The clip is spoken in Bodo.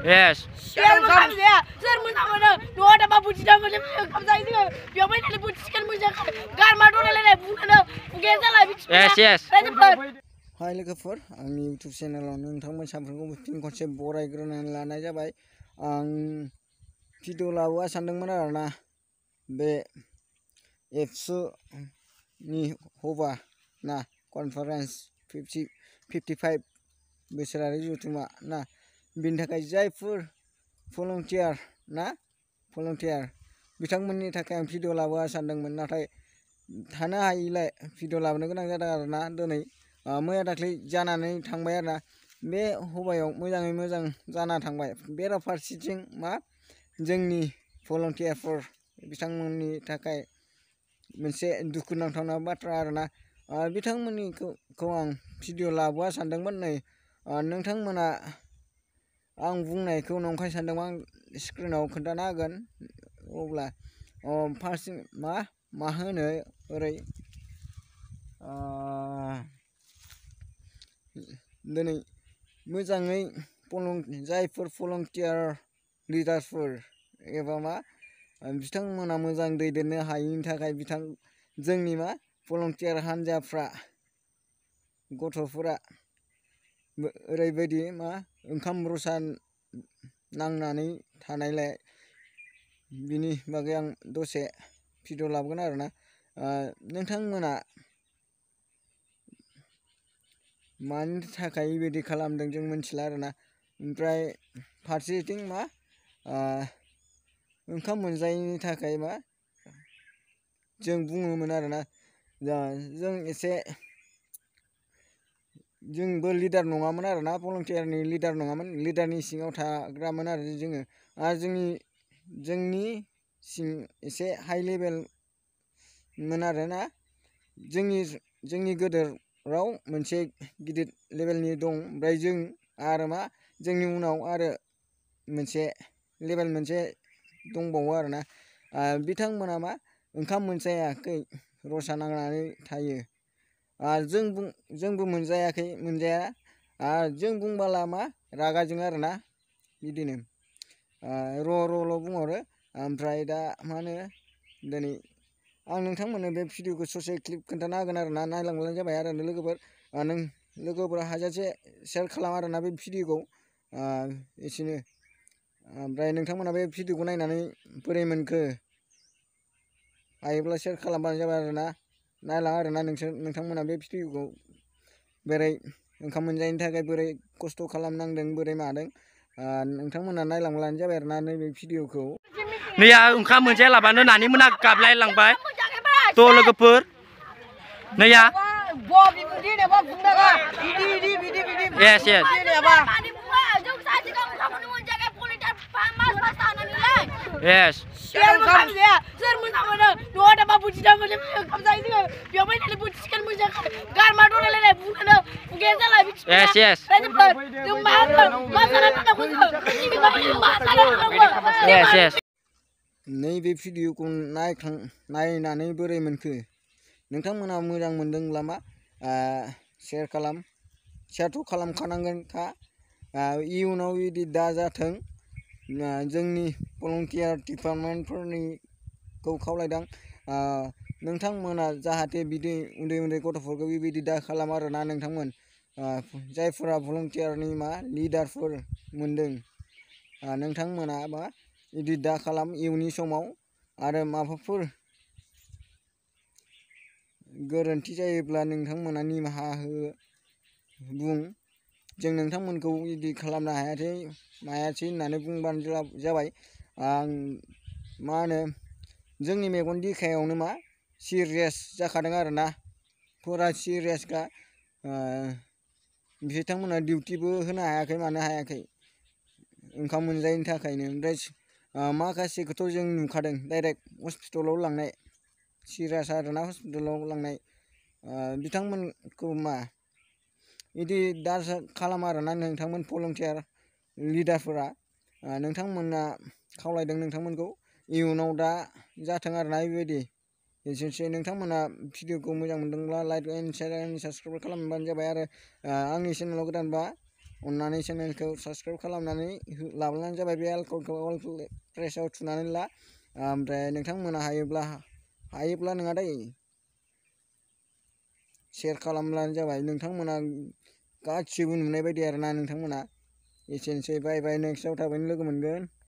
Yes. Share makam dia. Share makam mana? Dua ada babu cina macam makam saya itu. Biar mana ni buat chicken macam gar madu lele bukan ada. Mungkin salah. Yes, yes. Hai लोगोफोर आंनि YouTube चेनेलाव नोंथांमोन साफ्रोमखौबो फिन खनसे बरायग्रोनानै लानाय जाबाय आं भिडिअ लाबोआ सानदोंमोन आरोना बे एबसुनि हबा ना कनफारेन्स 55 बोसोरारि जथुमा ना बिनि थाखाय जायफोर भलन्टियार ना भलन्टियार बिथांमोननि थाखाय आं भिडिअ लाबोआ सानदोंमोन नाथाय थानो हायिलाय भिडिअ लाबोनो गोनां जादों आरोना दिनै मैया दाख्लै जानानै थांबाय आरोना बे हबायाव मोजाङै मोजां जाना थांबाय बेराफारसेथिं मा जोंनि भलन्टियारफोर बिथांमोननि थाखाय मोनसे दुखुनांथावना बाथ्रा आरोना बिथांमोननिखौ आं भिडिअ लाबोआ सानदोंमोन नै नोंथांमोना आं बुंनायखौ नंखाय सानदोंमोन आं स्क्रिनाव खोन्थाना होगोन अब्ला फार्स्ट मा होनो ओरै दिनै मोजाङै जायफोर भलन्टियार लिडारफोर एबा मा बिथांमोना मोजां दैदेननो हायैनि थाखाय जोंनि मा भलन्टियार हान्जाफ्रा गथ'फोरा ओरैबायदि मा ओंखाम रसा नांनानै थानायलाय बिनि बागै आं दसे भिडिअ लाबोगोन आरोना नोंथांमोना मानि थाखाय बेबायदि खालामदों जों मिथिला आरोना ओमफ्राय फारसेथिं मा ओंखाम मोनजायैनि थाखाय मा जों बुङोमोन आरोना जों एसे जोंबो लिडार नङामोन आरोना भलन्टियारनि लिडार नङामोन लिडारनि सिङाव थाग्रामोन आरो जोङो आरो जोंनि सिं एसे हाइ लेभेलमोन आरोना जोंनि गोदोराव मोनसे गिदिर लेभेलनि दं ओमफ्राय जों आरो मा जोंनि उनाव आरो मोनसे लेभेल मोनसे दंबावो आरोना बिथांमोना मा ओंखाम मोनजायाखै रसा नांनानै थायो जोंबो मोनजाया जों बुंबाला मा रागा जोङो आरोना बिदिनो र'ल' बुंहरो ओमफ्राय दा मा होनो दिनै आं नोंथांमोननो बे भिडिअखौ ससे क्लिप खोन्थाना होगोन आरोना नायलांब्लानो जाबाय आरो लोगोफोरा हाजासे शेयार खालाम आरोना बे भिडिअखौ एसेनो ओमफ्राय नोंथांमोना बे भिडिअखौ नायनानै बोरै मोनखो हायोब्ला शेयार खालामबानो जाबाय आरोना नायलां आरोना नोंथांमोना बे भिडिअखौ बोरै ओंखाम मोनजायैनि थाखाय बोरै खस्थ' खालामनांदों बोरै मादों नोंथांमोना नायलांब्लानो जाबाय आरोना नैबे भिडिअखौ नैया ओंखाम मोनजायालाबानो नानि मोना गाबलाय लांबाय थ' लोगोफोर नैया yes yes yes Share makam dia. Share makam mana? Dua ada babu cina macam makam saya itu. Biar mana ni buat chicken macam gar madu lele bukan ada. Mungkin salah. yes yes yes yes नैबे भिडिअखौ नायनानै बोरै मोनखो नोंथांमोना मोजां मोनदोंब्ला मा शेयारथ' खालामखानांगोनखा इयुनाव बिदि दाजाथों जोंनि भलन्टियार डिपार्टमेन्टफोरनिखौ खावलायदों नोंथांमोना जाहाथे बिदि उन्दै गथ'फोरखौ बेबायदि दा खालाम आरोना नोंथांमोन जायफोरा भलन्टियारनि मा लिडारफोर मोनदों नोंथांमोना मा बिदि दा खालाम इयुननि समाव आरो माबाफोर गोरोन्थि जायोब्ला नोंथांमोना निमाहा बुं जों नोंथांमोनखौ बिदि खालामनो हायासै होननानै बुंबानो जाबाय आं मा होनो जोंनि मेगन दिखायावनो मा सिरियास जाखादों आरोना फुरा सिरियासखा बिथांमोना डिउटिबो होनो हायाखै मानो हायाखै ओंखाम मोनजायैनि थाखायनो ओमफ्राय माखासेखौथ' जों नुखादों डाइरेक्ट हस्पिटालाव लांनाय सिरियास आरोना हस्पिटालाव लांनाय बिथांमोनखौ मा बिदि दा खालाम आरोना नोंथांमोन भलन्टियार लिडारफोरा नोंथांमोना खावलायदों नोंथांमोनखौ इयुनाव दा जाथों आरोना बेबायदि एसेनोसै नोंथांमोना भिडिअखौ मोजां मोनदोंब्ला like and share and subscribe खालामबानो जाबाय आरो आंनि चेनेलाव गोदानबा अन्नानै चेनेलखौ साबस्क्राइब खालामनानै लाब्लानो जाबाय बे आइकनखौ अल प्रेसाव थुनानै ला ओमफ्राय नोंथांमोना हायोब्ला नङा दै शेयार खालामब्लानो जाबाय नोंथांमोना गासिबो नुनाय बायदि आरोना नोंथांमोना एसेनोसै बाय बाय नेक्स्टआव थाबैनो लोगो मोनगोन।